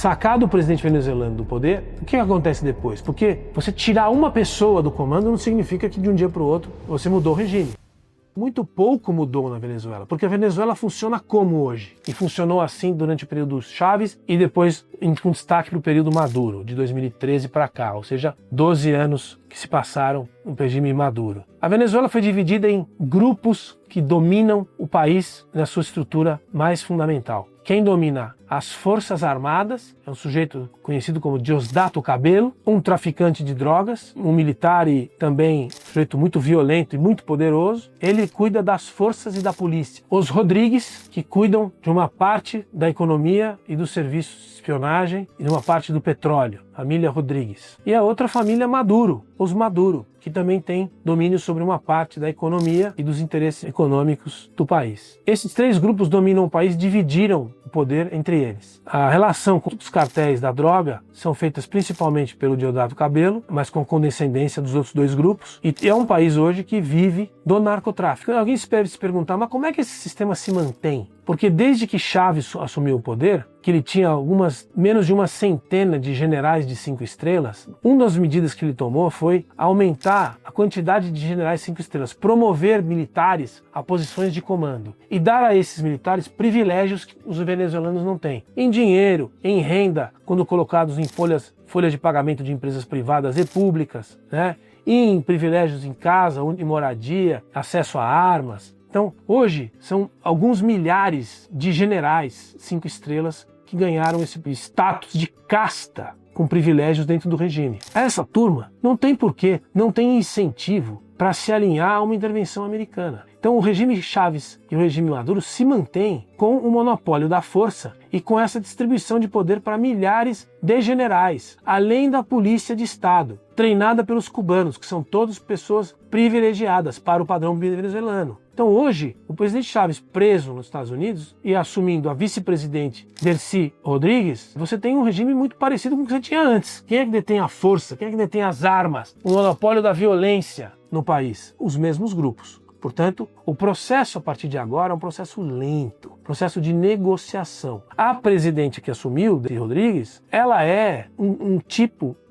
sacado o presidente venezuelano do poder, o que acontece depois? Porque você tirar uma pessoa do comando não significa que de um dia para o outro você mudou o regime. Muito pouco mudou na Venezuela, porque a Venezuela funciona como hoje. E funcionou assim durante o período Chávez e depois com destaque para o período Maduro, de 2013 para cá, ou seja, 12 anos que se passaram no regime Maduro. A Venezuela foi dividida em grupos que dominam o país na sua estrutura mais fundamental. Quem domina as Forças Armadas é um sujeito conhecido como Diosdado Cabello, um traficante de drogas, um militar e também um sujeito muito violento e muito poderoso. Ele cuida das forças e da polícia. Os Rodrigues, que cuidam de uma parte da economia e dos serviços de espionagem e de uma parte do petróleo, família Rodrigues. E a outra família Maduro, os Maduro, que também tem domínio sobre uma parte da economia e dos interesses econômicos do país. Esses três grupos dominam o país, dividiram o poder entre eles. A relação com os cartéis da droga são feitas principalmente pelo Diosdado Cabello, mas com condescendência dos outros dois grupos. E é um país hoje que vive do narcotráfico. Alguém deve se perguntar, mas como é que esse sistema se mantém? Porque desde que Chávez assumiu o poder, que ele tinha menos de uma centena de generais de 5 estrelas, uma das medidas que ele tomou foi aumentar a quantidade de generais 5 estrelas, promover militares a posições de comando e dar a esses militares privilégios que os venezuelanos não têm, em dinheiro, em renda, quando colocados em folhas de pagamento de empresas privadas e públicas, né? Em privilégios em casa, em moradia, acesso a armas. Então, hoje, são alguns milhares de generais 5 estrelas que ganharam esse status de casta com privilégios dentro do regime. Essa turma não tem porquê, não tem incentivo para se alinhar a uma intervenção americana. Então, o regime Chávez e o regime Maduro se mantêm com o monopólio da força e com essa distribuição de poder para milhares de generais, além da polícia de Estado, treinada pelos cubanos, que são todas pessoas privilegiadas para o padrão venezuelano. Então hoje, o presidente Chávez preso nos Estados Unidos e assumindo a vice-presidente Delcy Rodrigues, você tem um regime muito parecido com o que você tinha antes. Quem é que detém a força? Quem é que detém as armas? O monopólio da violência no país? Os mesmos grupos. Portanto, o processo a partir de agora é um processo lento, processo de negociação. A presidente que assumiu, Delcy Rodrigues, ela é um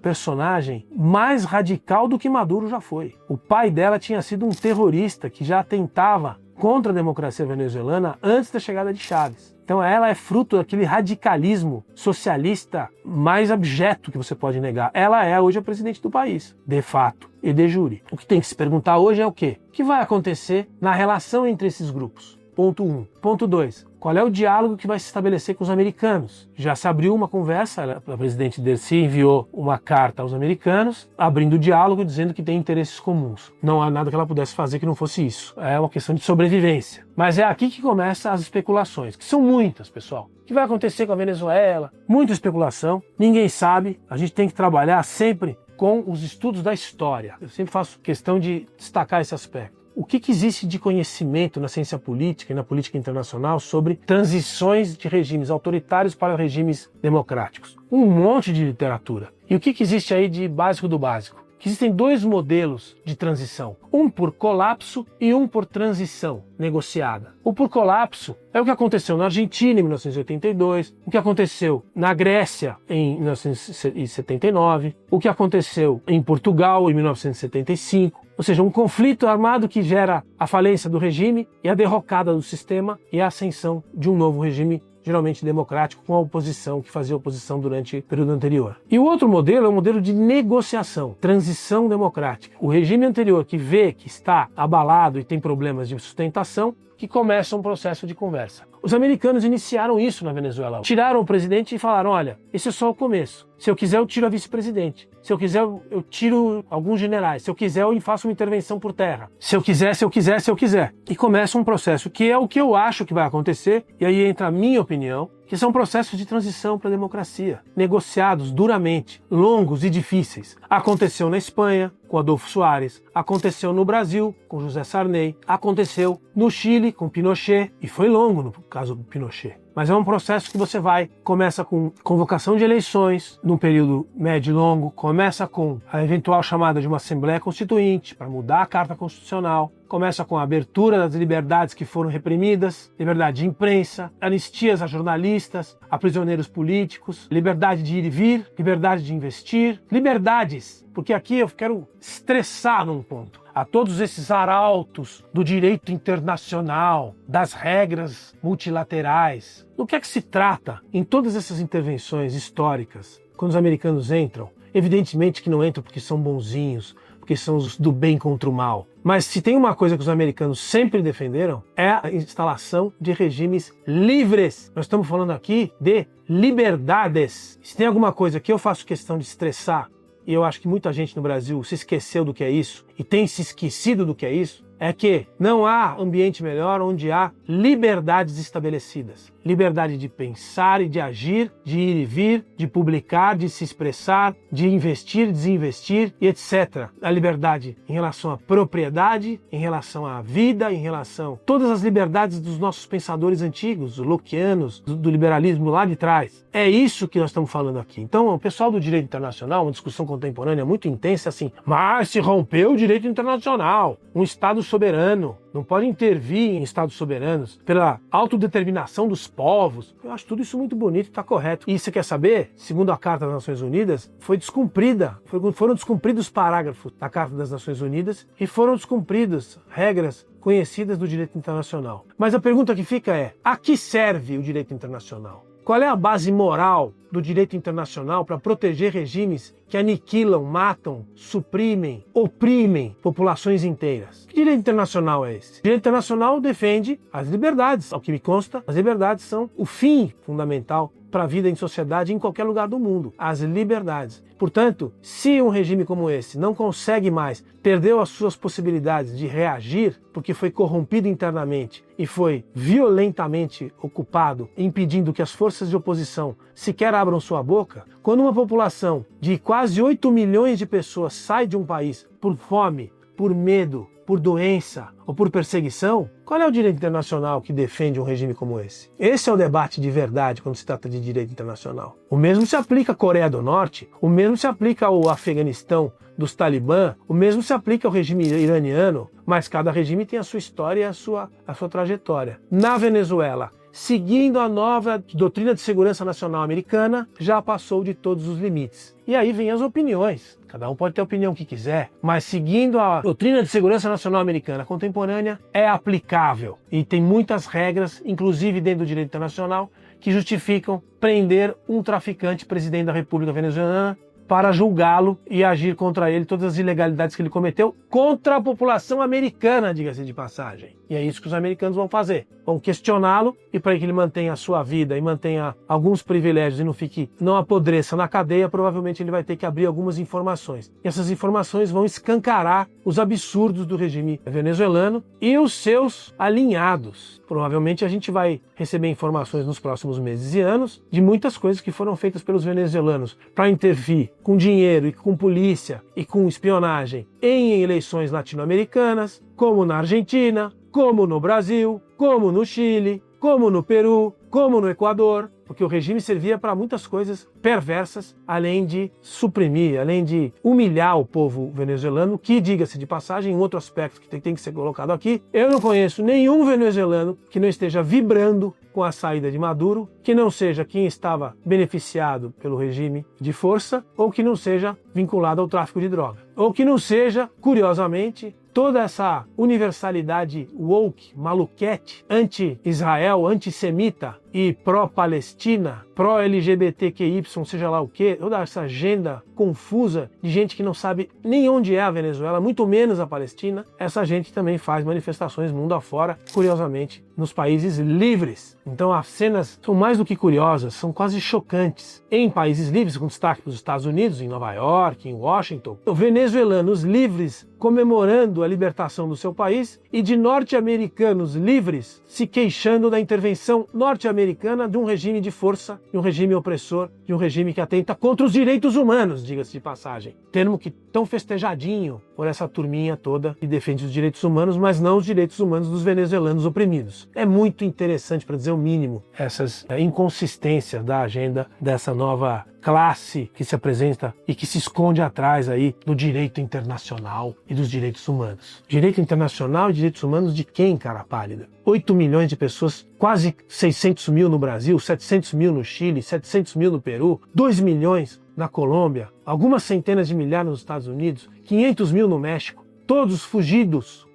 personagem mais radical do que Maduro já foi. O pai dela tinha sido um terrorista que já tentava contra a democracia venezuelana antes da chegada de Chávez. Então ela é fruto daquele radicalismo socialista mais abjeto que você pode negar. Ela é hoje a presidente do país, de fato e de jure. O que tem que se perguntar hoje é o quê? O que vai acontecer na relação entre esses grupos? Ponto 1. Ponto 2. Qual é o diálogo que vai se estabelecer com os americanos? Já se abriu uma conversa, a presidente Delcy enviou uma carta aos americanos, abrindo o diálogo, dizendo que tem interesses comuns. Não há nada que ela pudesse fazer que não fosse isso. É uma questão de sobrevivência. Mas é aqui que começam as especulações, que são muitas, pessoal. O que vai acontecer com a Venezuela? Muita especulação, ninguém sabe. A gente tem que trabalhar sempre com os estudos da história. Eu sempre faço questão de destacar esse aspecto. O que existe de conhecimento na ciência política e na política internacional sobre transições de regimes autoritários para regimes democráticos? Um monte de literatura. E o que existe aí de básico do básico? Que existem dois modelos de transição, um por colapso e um por transição negociada. O por colapso é o que aconteceu na Argentina em 1982, o que aconteceu na Grécia em 1979, o que aconteceu em Portugal em 1975, ou seja, um conflito armado que gera a falência do regime e a derrocada do sistema e a ascensão de um novo regime geralmente democrático, com a oposição, que fazia oposição durante o período anterior. E o outro modelo é o modelo de negociação, transição democrática. O regime anterior, que vê que está abalado e tem problemas de sustentação, que começa um processo de conversa. Os americanos iniciaram isso na Venezuela. Tiraram o presidente e falaram, olha, esse é só o começo. Se eu quiser, eu tiro a vice-presidente. Se eu quiser, eu tiro alguns generais. Se eu quiser, eu faço uma intervenção por terra. Se eu quiser. E começa um processo que é o que eu acho que vai acontecer, e aí entra a minha opinião, que são processos de transição para a democracia, negociados duramente, longos e difíceis. Aconteceu na Espanha, com Adolfo Suárez, aconteceu no Brasil com José Sarney, aconteceu no Chile com Pinochet, e foi longo no caso do Pinochet. Mas é um processo que você começa com convocação de eleições num período médio e longo, começa com a eventual chamada de uma Assembleia Constituinte para mudar a Carta Constitucional, começa com a abertura das liberdades que foram reprimidas, liberdade de imprensa, anistias a jornalistas, a prisioneiros políticos, liberdade de ir e vir, liberdade de investir, liberdades, porque aqui eu quero estressar num ponto. A todos esses arautos do direito internacional, das regras multilaterais. Do que é que se trata em todas essas intervenções históricas, quando os americanos entram? Evidentemente que não entram porque são bonzinhos, porque são os do bem contra o mal. Mas se tem uma coisa que os americanos sempre defenderam, é a instalação de regimes livres. Nós estamos falando aqui de liberdades. Se tem alguma coisa que eu faço questão de estressar, e eu acho que muita gente no Brasil se esqueceu do que é isso, e tem se esquecido do que é isso, é que não há ambiente melhor onde há liberdades estabelecidas. Liberdade de pensar e de agir, de ir e vir, de publicar, de se expressar, de investir, desinvestir e etc. A liberdade em relação à propriedade, em relação à vida, em relação a todas as liberdades dos nossos pensadores antigos, os lockeanos, do liberalismo lá de trás. É isso que nós estamos falando aqui. Então, o pessoal do direito internacional, uma discussão contemporânea muito intensa, assim, mas se rompeu o direito internacional, um Estado soberano não pode intervir em estados soberanos pela autodeterminação dos povos. Eu acho tudo isso muito bonito e está correto. E você quer saber? Segundo a Carta das Nações Unidas, foi descumprida. Foram descumpridos parágrafos da Carta das Nações Unidas e foram descumpridas regras conhecidas do direito internacional. Mas a pergunta que fica é: a que serve o direito internacional? Qual é a base moral do direito internacional para proteger regimes que aniquilam, matam, suprimem, oprimem populações inteiras? Que direito internacional é esse? O direito internacional defende as liberdades. Ao que me consta, as liberdades são o fim fundamental para a vida em sociedade em qualquer lugar do mundo. As liberdades. Portanto, se um regime como esse não consegue mais, perdeu as suas possibilidades de reagir, porque foi corrompido internamente e foi violentamente ocupado, impedindo que as forças de oposição sequer abram sua boca, quando uma população de quase 8 milhões de pessoas sai de um país por fome, por medo, por doença ou por perseguição, qual é o direito internacional que defende um regime como esse? Esse é o debate de verdade quando se trata de direito internacional. O mesmo se aplica à Coreia do Norte, o mesmo se aplica ao Afeganistão dos Talibã, o mesmo se aplica ao regime iraniano, mas cada regime tem a sua história e a sua trajetória. Na Venezuela, seguindo a nova doutrina de segurança nacional americana, já passou de todos os limites. E aí vem as opiniões. Cada um pode ter a opinião que quiser, mas seguindo a doutrina de segurança nacional americana contemporânea, é aplicável. E tem muitas regras, inclusive dentro do direito internacional, que justificam prender um traficante presidente da República Venezuelana para julgá-lo e agir contra ele todas as ilegalidades que ele cometeu contra a população americana, diga-se de passagem. E é isso que os americanos vão fazer. Vão questioná-lo e para que ele mantenha a sua vida e mantenha alguns privilégios e não apodreça na cadeia, provavelmente ele vai ter que abrir algumas informações. E essas informações vão escancarar os absurdos do regime venezuelano e os seus alinhados. Provavelmente a gente vai receber informações nos próximos meses e anos de muitas coisas que foram feitas pelos venezuelanos para intervir com dinheiro e com polícia e com espionagem em eleições latino-americanas, como na Argentina, como no Brasil, como no Chile, como no Peru, como no Equador, porque o regime servia para muitas coisas perversas, além de suprimir, além de humilhar o povo venezuelano, que, diga-se de passagem, um outro aspecto que tem que ser colocado aqui, eu não conheço nenhum venezuelano que não esteja vibrando com a saída de Maduro, que não seja quem estava beneficiado pelo regime de força, ou que não seja vinculado ao tráfico de droga, ou que não seja, curiosamente, toda essa universalidade woke, maluquete, anti-Israel, antissemita e pró-Palestina, pró-LGBTQY, seja lá o quê, toda essa agenda confusa de gente que não sabe nem onde é a Venezuela, muito menos a Palestina, essa gente também faz manifestações mundo afora, curiosamente, nos países livres. Então as cenas são mais do que curiosas, são quase chocantes. Em países livres, com destaque para os Estados Unidos, em Nova York, em Washington, venezuelanos livres comemorando a libertação do seu país e de norte-americanos livres se queixando da intervenção norte-americana de um regime de força, de um regime opressor, de um regime que atenta contra os direitos humanos, diga-se de passagem. Termo que tão festejadinho por essa turminha toda que defende os direitos humanos, mas não os direitos humanos dos venezuelanos oprimidos. É muito interessante, para dizer o mínimo, essas inconsistências da agenda dessa nova classe que se apresenta e que se esconde atrás aí do direito internacional e dos direitos humanos. Direito internacional e direitos humanos de quem, cara pálida? 8 milhões de pessoas, quase 600 mil no Brasil, 700 mil no Chile, 700 mil no Peru, 2 milhões na Colômbia, algumas centenas de milhares nos Estados Unidos, 500 mil no México, todos fugidos,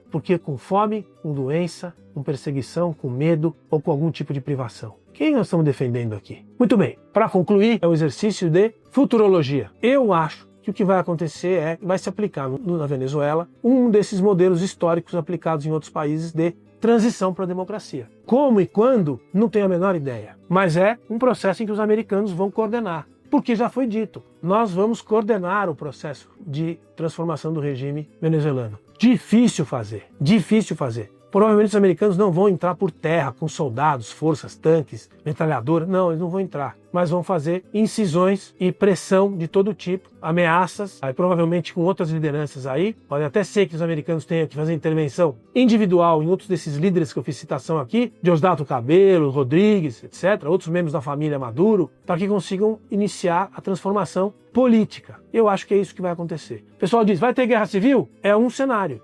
porque com fome, com doença, com perseguição, com medo ou com algum tipo de privação. Quem nós estamos defendendo aqui? Muito bem, para concluir, é um exercício de futurologia. Eu acho que o que vai acontecer é que vai se aplicar na Venezuela um desses modelos históricos aplicados em outros países de transição para a democracia. Como e quando, não tenho a menor ideia. Mas é um processo em que os americanos vão coordenar. Porque já foi dito, nós vamos coordenar o processo de transformação do regime venezuelano. Difícil fazer, difícil fazer. Provavelmente os americanos não vão entrar por terra com soldados, forças, tanques, metralhadoras. Não, eles não vão entrar. Mas vão fazer incisões e pressão de todo tipo, ameaças, aí provavelmente com outras lideranças aí. Pode até ser que os americanos tenham que fazer intervenção individual em outros desses líderes que eu fiz citação aqui, Diosdado Cabello, Rodrigues, etc., outros membros da família Maduro, para que consigam iniciar a transformação política. Eu acho que é isso que vai acontecer. O pessoal diz, vai ter guerra civil? É um cenário.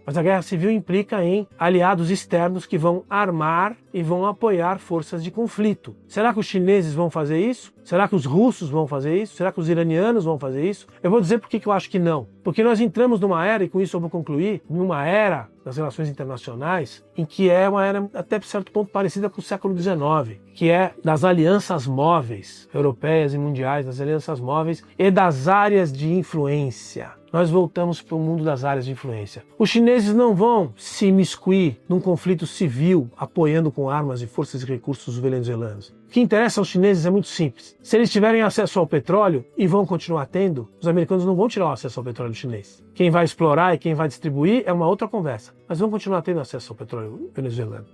Mas a guerra civil implica em aliados externos que vão armar e vão apoiar forças de conflito. Será que os chineses vão fazer isso? Será que os russos vão fazer isso? Será que os iranianos vão fazer isso? Eu vou dizer por que eu acho que não. Porque nós entramos numa era, e com isso eu vou concluir, numa era das relações internacionais, em que é uma era até por certo ponto parecida com o século XIX, que é das alianças móveis, europeias e mundiais, das alianças móveis e das áreas de influência. Nós voltamos para o mundo das áreas de influência. Os chineses não vão se imiscuir num conflito civil apoiando com armas e forças e recursos os venezuelanos. O que interessa aos chineses é muito simples. Se eles tiverem acesso ao petróleo, e vão continuar tendo, os americanos não vão tirar o acesso ao petróleo chinês. Quem vai explorar e quem vai distribuir é uma outra conversa. Mas vão continuar tendo acesso ao petróleo venezuelano.